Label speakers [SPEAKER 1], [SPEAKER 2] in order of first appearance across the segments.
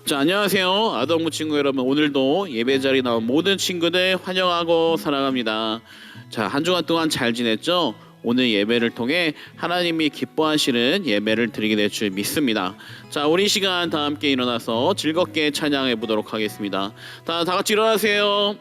[SPEAKER 1] 자, 안녕하세요. 아동부 친구 여러분. 오늘도 예배 자리에 나온 모든 친구들 환영하고 사랑합니다. 자, 한 주간 동안 잘 지냈죠? 오늘 예배를 통해 하나님이 기뻐하시는 예배를 드리게 될 줄 믿습니다. 자, 우리 시간 다 함께 일어나서 즐겁게 찬양해 보도록 하겠습니다. 다 같이 일어나세요.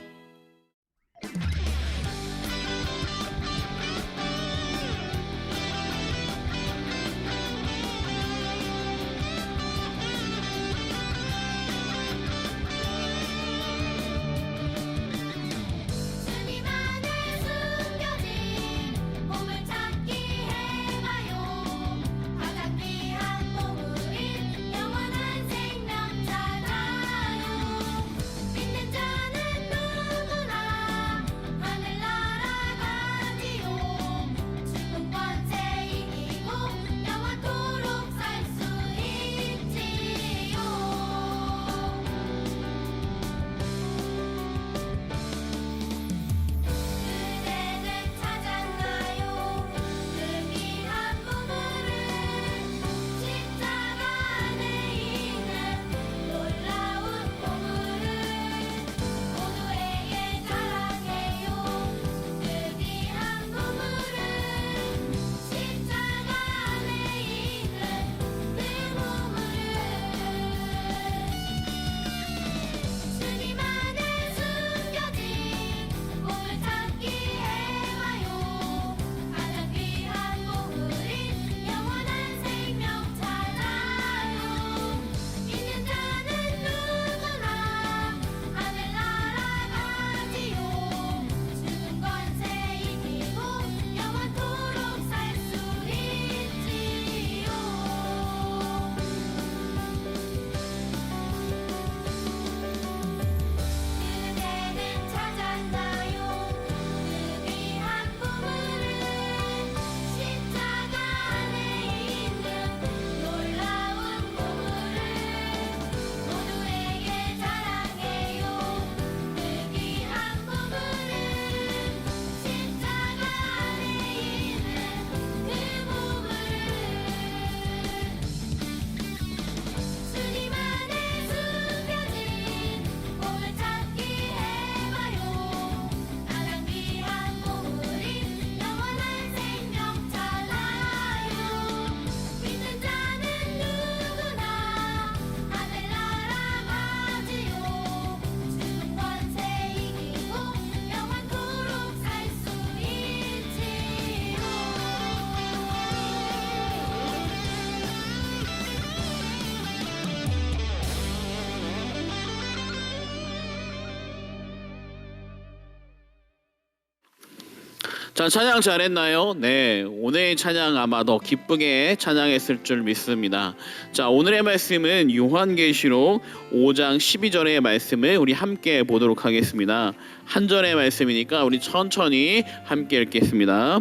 [SPEAKER 1] 자, 찬양 잘했나요? 네, 오늘의 찬양 아마 더 기쁘게 찬양했을 줄 믿습니다. 자, 오늘의 말씀은 요한계시록 5장 12절의 말씀을 우리 함께 보도록 하겠습니다. 한 절의 말씀이니까 우리 천천히 함께 읽겠습니다.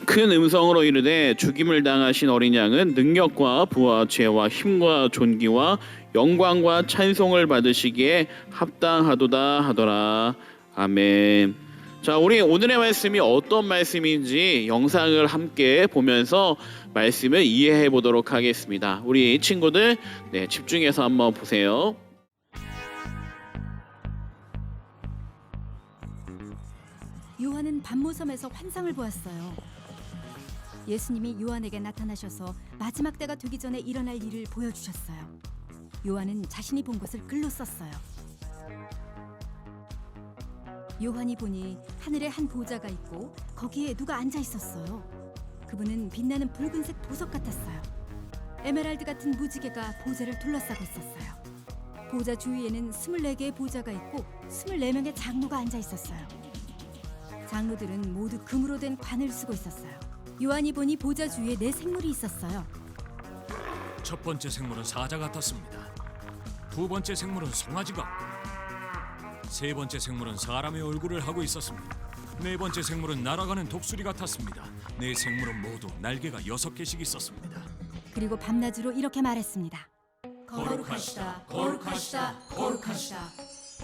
[SPEAKER 1] 큰 음성으로 이르되 죽임을 당하신 어린 양은 능력과 부와 죄와 힘과 존귀와 영광과 찬송을 받으시기에 합당하도다 하더라. 아멘. 자, 우리 오늘의 말씀이 어떤 말씀인지 영상을 함께 보면서 말씀을 이해해 보도록 하겠습니다. 우리 친구들, 집중해서 한번 보세요.
[SPEAKER 2] 요한은 반모섬에서 환상을 보았어요. 예수님이 요한에게 나타나셔서 마지막 때가 되기 전에 일어날 일을 보여주셨어요. 요한은 자신이 본 것을 글로 썼어요. 요한이 보니 하늘에 한 보좌가 있고 거기에 누가 앉아 있었어요. 그분은 빛나는 붉은색 보석 같았어요. 에메랄드 같은 무지개가 보좌를 둘러싸고 있었어요. 보좌 주위에는 24개의 보좌가 있고 24명의 장로가 앉아 있었어요. 장로들은 모두 금으로 된 관을 쓰고 있었어요. 요한이 보니 보좌 주위에 4 생물이 있었어요.
[SPEAKER 3] 첫 번째 생물은 사자 같았습니다. 두 번째 생물은 송아지 같고, 세 번째 생물은 사람의 얼굴을 하고 있었습니다. 네 번째 생물은 날아가는 독수리 같았습니다. 네 생물은 모두 날개가 6개씩 있었습니다.
[SPEAKER 2] 그리고 밤낮으로 이렇게 말했습니다.
[SPEAKER 4] 거룩하시다, 거룩하시다, 거룩하시다.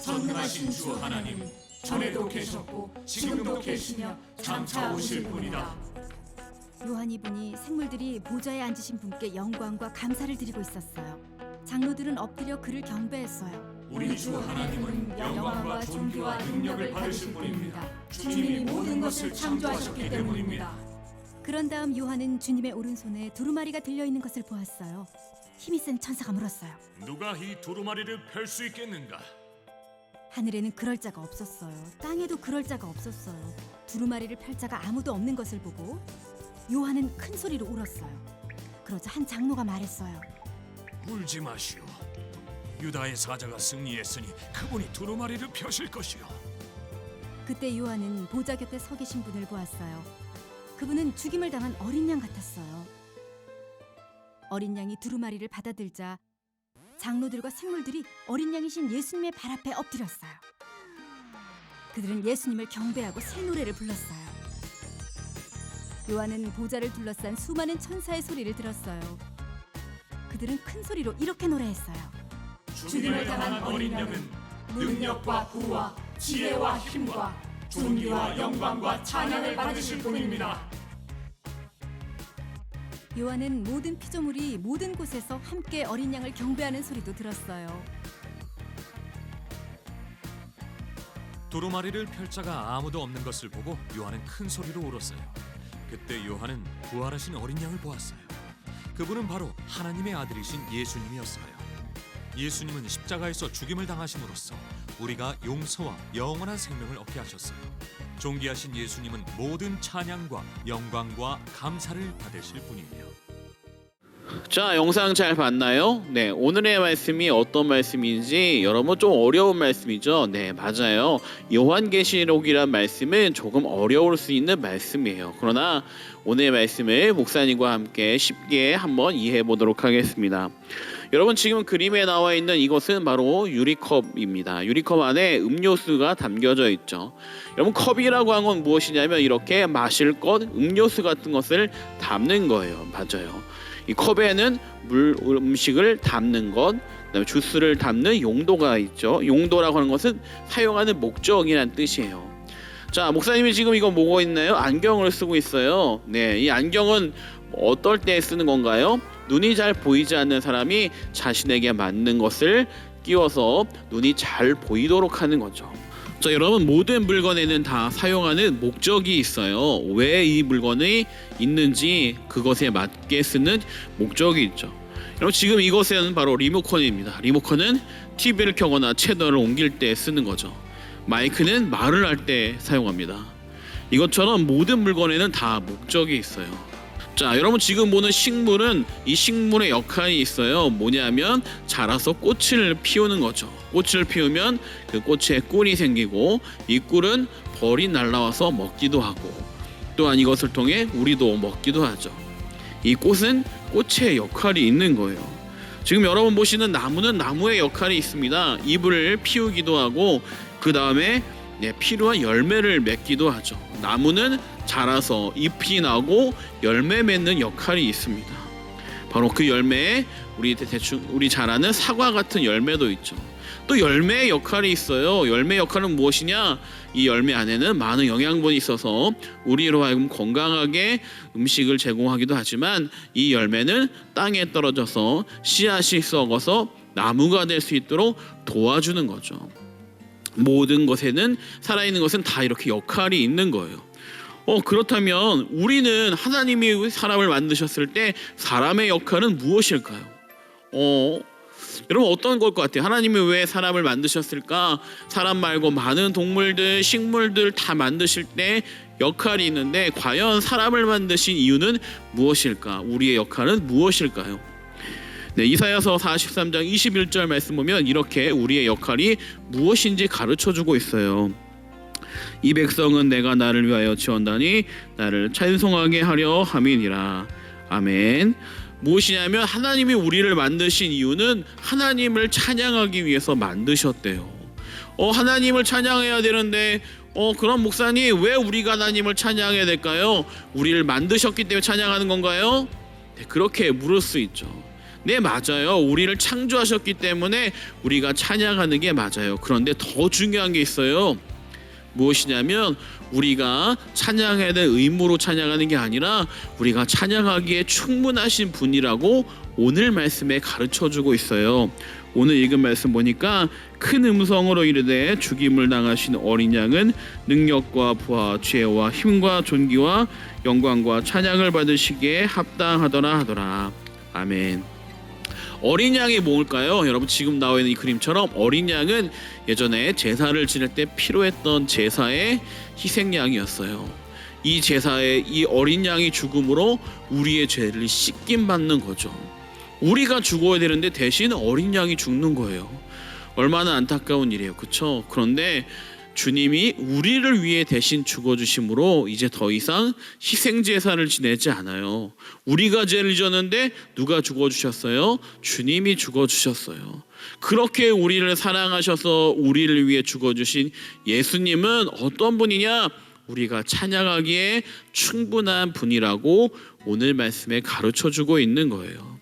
[SPEAKER 4] 전능하신 주 하나님, 전에도 계셨고 지금도 계시며 장차 오실 분이다.
[SPEAKER 2] 요한이 보니 생물들이 보좌에 앉으신 분께 영광과 감사를 드리고 있었어요. 장로들은 엎드려 그를 경배했어요.
[SPEAKER 4] 우리 주 하나님은 영광과 존귀와 능력을 받으실 분입니다. 주님이 모든 것을 창조하셨기 때문입니다.
[SPEAKER 2] 그런 다음 요한은 주님의 오른손에 두루마리가 들려있는 것을 보았어요. 힘이 센 천사가 물었어요.
[SPEAKER 3] 누가 이 두루마리를 펼 수 있겠는가?
[SPEAKER 2] 하늘에는 그럴 자가 없었어요. 땅에도 그럴 자가 없었어요. 두루마리를 펼 자가 아무도 없는 것을 보고 요한은 큰 소리로 울었어요. 그러자 한 장로가 말했어요.
[SPEAKER 3] 울지 마시오. 유다의 사자가 승리했으니 그분이 두루마리를 펴실 것이오.
[SPEAKER 2] 그때 요한은 보좌 곁에 서 계신 분을 보았어요. 그분은 죽임을 당한 어린 양 같았어요. 어린 양이 두루마리를 받아들자 장로들과 생물들이 어린 양이신 예수님의 발 앞에 엎드렸어요. 그들은 예수님을 경배하고 새 노래를 불렀어요. 요한은 보좌를 둘러싼 수많은 천사의 소리를 들었어요. 그들은 큰 소리로 이렇게 노래했어요.
[SPEAKER 4] 죽임을 당한 어린 양은 능력과 부와 지혜와 힘과 존귀와 영광과 찬양을 받으실 분입니다.
[SPEAKER 2] 요한은 모든 피조물이 모든 곳에서 함께 어린 양을 경배하는 소리도 들었어요.
[SPEAKER 3] 두루마리를 펼 자가 아무도 없는 것을 보고 요한은 큰 소리로 울었어요. 그때 요한은 부활하신 어린 양을 보았어요. 그분은 바로 하나님의 아들이신 예수님이었어요. 예수님은 십자가에서 죽임을 당하심으로써 우리가 용서와 영원한 생명을 얻게 하셨어요. 존귀하신 예수님은 모든 찬양과 영광과 감사를 받으실 분이에요.
[SPEAKER 1] 자, 영상 잘 봤나요? 네, 오늘의 말씀이 어떤 말씀인지 여러분 좀 어려운 말씀이죠? 네, 맞아요. 요한계시록이란 말씀은 조금 어려울 수 있는 말씀이에요. 그러나 오늘의 말씀을 목사님과 함께 쉽게 한번 이해해 보도록 하겠습니다. 여러분, 지금 그림에 나와 있는 이것은 바로 유리컵입니다. 유리컵 안에 음료수가 담겨져 있죠. 여러분, 컵이라고 한 건 무엇이냐면 이렇게 마실 것, 음료수 같은 것을 담는 거예요. 맞아요. 이 컵에는 음식을 담는 것, 그다음에 주스를 담는 용도가 있죠. 용도라고 하는 것은 사용하는 목적이란 뜻이에요. 자, 목사님이 지금 이거 보고 있나요? 안경을 쓰고 있어요. 네, 이 안경은 어떨 때 쓰는 건가요? 눈이 잘 보이지 않는 사람이 자신에게 맞는 것을 끼워서 눈이 잘 보이도록 하는 거죠. 자, 여러분, 모든 물건에는 다 사용하는 목적이 있어요. 왜 이 물건이 있는지 그것에 맞게 쓰는 목적이 있죠. 여러분, 지금 이것은 바로 리모컨입니다. 리모컨은 TV를 켜거나 채널을 옮길 때 쓰는 거죠. 마이크는 말을 할 때 사용합니다. 이것처럼 모든 물건에는 다 목적이 있어요. 자, 여러분, 지금 보는 식물은 이 식물의 역할이 있어요. 뭐냐면 자라서 꽃을 피우는 거죠. 꽃을 피우면 그 꽃에 꿀이 생기고 이 꿀은 벌이 날라와서 먹기도 하고 또한 이것을 통해 우리도 먹기도 하죠. 이 꽃은 꽃의 역할이 있는 거예요. 지금 여러분 보시는 나무는 나무의 역할이 있습니다. 잎을 피우기도 하고 그 다음에 필요한 열매를 맺기도 하죠. 나무는 자라서 잎이 나고 열매 맺는 역할이 있습니다. 바로 그 열매에 우리 잘 아는 사과 같은 열매도 있죠. 또 열매의 역할이 있어요. 열매 역할은 무엇이냐? 이 열매 안에는 많은 영양분이 있어서 우리로 하여금 건강하게 음식을 제공하기도 하지만 이 열매는 땅에 떨어져서 씨앗이 썩어서 나무가 될 수 있도록 도와주는 거죠. 모든 것에는 살아있는 것은 다 이렇게 역할이 있는 거예요. 그렇다면 우리는 하나님이 사람을 만드셨을 때 사람의 역할은 무엇일까요? 여러분, 어떤 걸 것 같아요? 하나님이 왜 사람을 만드셨을까? 사람 말고 많은 동물들, 식물들 다 만드실 때 역할이 있는데 과연 사람을 만드신 이유는 무엇일까? 우리의 역할은 무엇일까요? 네, 이사야서 43장 21절 말씀 보면 이렇게 우리의 역할이 무엇인지 가르쳐주고 있어요. 이 백성은 내가 나를 위하여 지었다니 나를 찬송하게 하려 함이니라. 아멘. 무엇이냐면 하나님이 우리를 만드신 이유는 하나님을 찬양하기 위해서 만드셨대요. 하나님을 찬양해야 되는데 그럼 목사님, 왜 우리가 하나님을 찬양해야 될까요? 우리를 만드셨기 때문에 찬양하는 건가요? 네, 그렇게 물을 수 있죠. 네, 맞아요. 우리를 창조하셨기 때문에 우리가 찬양하는 게 맞아요. 그런데 더 중요한 게 있어요. 무엇이냐면 우리가 찬양해야 될 의무로 찬양하는 게 아니라 우리가 찬양하기에 충분하신 분이라고 오늘 말씀에 가르쳐주고 있어요. 오늘 읽은 말씀 보니까 큰 음성으로 이르되 죽임을 당하신 어린 양은 능력과 부와 지혜와 힘과 존귀와 영광과 찬양을 받으시기에 합당하더라 하더라. 아멘. 어린 양이 뭘까요? 여러분 지금 나와 있는 이 그림처럼 어린 양은 예전에 제사를 지낼 때 필요했던 제사의 희생양이었어요. 이 제사의 이 어린 양이 죽음으로 우리의 죄를 씻김 받는 거죠. 우리가 죽어야 되는데 대신 어린 양이 죽는 거예요. 얼마나 안타까운 일이에요, 그렇죠? 그런데 주님이 우리를 위해 대신 죽어주심으로 이제 더 이상 희생제사를 지내지 않아요. 우리가 죄를 지었는데 누가 죽어주셨어요? 주님이 죽어주셨어요. 그렇게 우리를 사랑하셔서 우리를 위해 죽어주신 예수님은 어떤 분이냐? 우리가 찬양하기에 충분한 분이라고 오늘 말씀에 가르쳐주고 있는 거예요.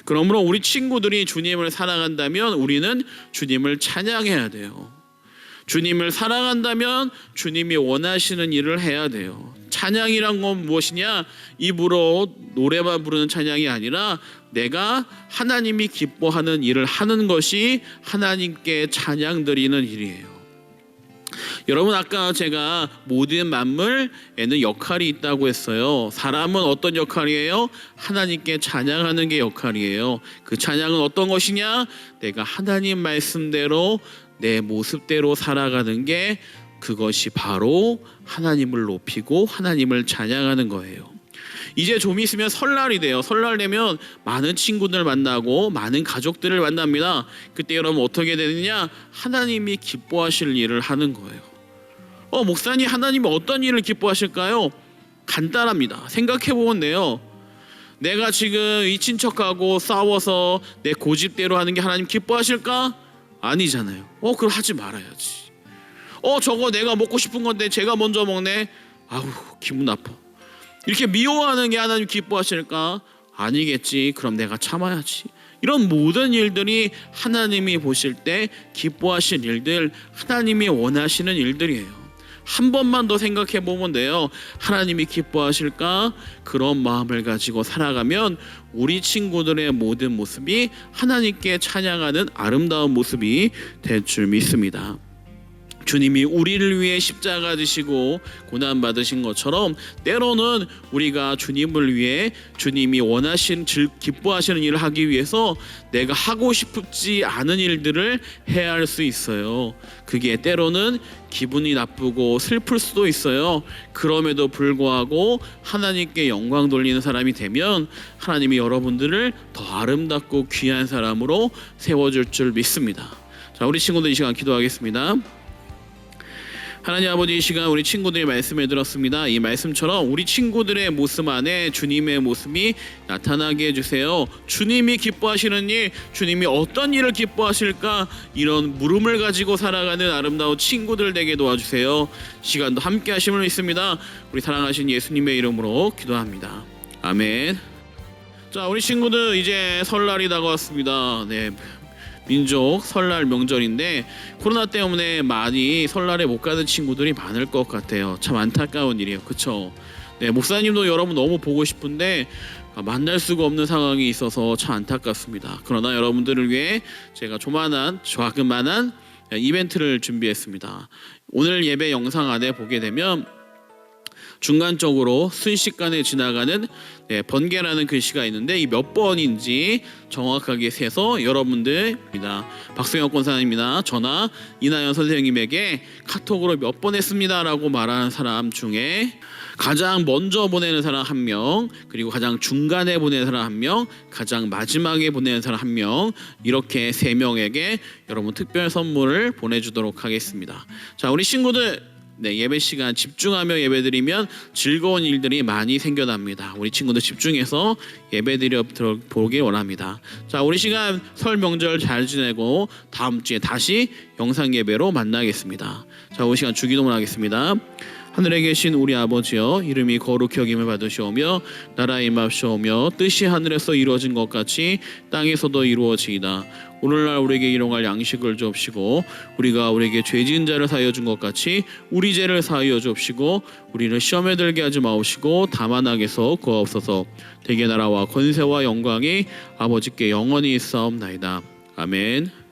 [SPEAKER 1] 그러므로 우리 친구들이 주님을 사랑한다면 우리는 주님을 찬양해야 돼요. 주님을 사랑한다면 주님이 원하시는 일을 해야 돼요. 찬양이란 건 무엇이냐? 입으로 노래만 부르는 찬양이 아니라 내가 하나님이 기뻐하는 일을 하는 것이 하나님께 찬양 드리는 일이에요. 여러분 아까 제가 모든 만물에는 역할이 있다고 했어요. 사람은 어떤 역할이에요? 하나님께 찬양하는 게 역할이에요. 그 찬양은 어떤 것이냐? 내가 하나님 말씀대로 내 모습대로 살아가는 게 그것이 바로 하나님을 높이고 하나님을 찬양하는 거예요. 이제 좀 있으면 설날이 돼요. 설날 되면 많은 친구들 만나고 많은 가족들을 만납니다. 그때 여러분 어떻게 되느냐? 하나님이 기뻐하실 일을 하는 거예요. 목사님 하나님이 어떤 일을 기뻐하실까요? 간단합니다. 생각해보면 돼요. 내가 지금 이 친척하고 싸워서 내 고집대로 하는 게 하나님 기뻐하실까? 아니잖아요. 그럼 하지 말아야지. 저거 내가 먹고 싶은 건데 제가 먼저 먹네. 아우 기분 나빠. 이렇게 미워하는 게 하나님 기뻐하실까? 아니겠지. 그럼 내가 참아야지. 이런 모든 일들이 하나님이 보실 때 기뻐하실 일들, 하나님이 원하시는 일들이에요. 한 번만 더 생각해 보면 돼요. 하나님이 기뻐하실까? 그런 마음을 가지고 살아가면 우리 친구들의 모든 모습이 하나님께 찬양하는 아름다운 모습이 될 줄 믿습니다. 주님이 우리를 위해 십자가 지시고 고난 받으신 것처럼 때로는 우리가 주님을 위해 주님이 원하시는 기뻐하시는 일을 하기 위해서 내가 하고 싶지 않은 일들을 해야 할 수 있어요. 그게 때로는 기분이 나쁘고 슬플 수도 있어요. 그럼에도 불구하고 하나님께 영광 돌리는 사람이 되면 하나님이 여러분들을 더 아름답고 귀한 사람으로 세워줄 줄 믿습니다. 자, 우리 친구들 이 시간 기도하겠습니다. 하나님 아버지, 이 시간 우리 친구들의 말씀을 들었습니다. 이 말씀처럼 우리 친구들의 모습 안에 주님의 모습이 나타나게 해주세요. 주님이 기뻐하시는 일, 주님이 어떤 일을 기뻐하실까? 이런 물음을 가지고 살아가는 아름다운 친구들 되게 도와주세요. 시간도 함께 하심을 믿습니다. 우리 사랑하신 예수님의 이름으로 기도합니다. 아멘. 자, 우리 친구들 이제 설날이 다가왔습니다. 네. 민족 설날 명절인데 코로나 때문에 많이 설날에 못 가는 친구들이 많을 것 같아요. 참 안타까운 일이에요. 그쵸? 네, 목사님도 여러분 너무 보고 싶은데 만날 수가 없는 상황이 있어서 참 안타깝습니다. 그러나 여러분들을 위해 제가 조그만한 이벤트를 준비했습니다. 오늘 예배 영상 안에 보게 되면 중간적으로 순식간에 지나가는 번개라는 글씨가 있는데 이 몇 번인지 정확하게 세서 여러분들입니다. 박수영 권사님이나 저나 이나연 선생님에게 카톡으로 몇 번 했습니다 라고 말하는 사람 중에 가장 먼저 보내는 사람 1명, 그리고 가장 중간에 보내는 사람 1명, 가장 마지막에 보내는 사람 1명, 이렇게 3명에게 여러분 특별 선물을 보내주도록 하겠습니다. 자, 우리 친구들 예배 시간 집중하며 예배드리면 즐거운 일들이 많이 생겨납니다. 우리 친구들 집중해서 예배드려 보길 원합니다. 자, 우리 시간 설 명절 잘 지내고 다음 주에 다시 영상 예배로 만나겠습니다. 자, 우리 시간 주기도문 하겠습니다. 하늘에 계신 우리 아버지여, 이름이 거룩히 여김을 받으시오며 나라의 임합시오며 뜻이 하늘에서 이루어진 것 같이 땅에서도 이루어지이다. 오늘날 우리에게 일용할 양식을 주옵시고 우리가 우리에게 죄 지은 자를 사하여 준 것 같이 우리 죄를 사하여 주옵시고 우리를 시험에 들게 하지 마옵시고 다만 악에서 구하옵소서. 대개 나라와 권세와 영광이 아버지께 영원히 있사옵나이다. 아멘.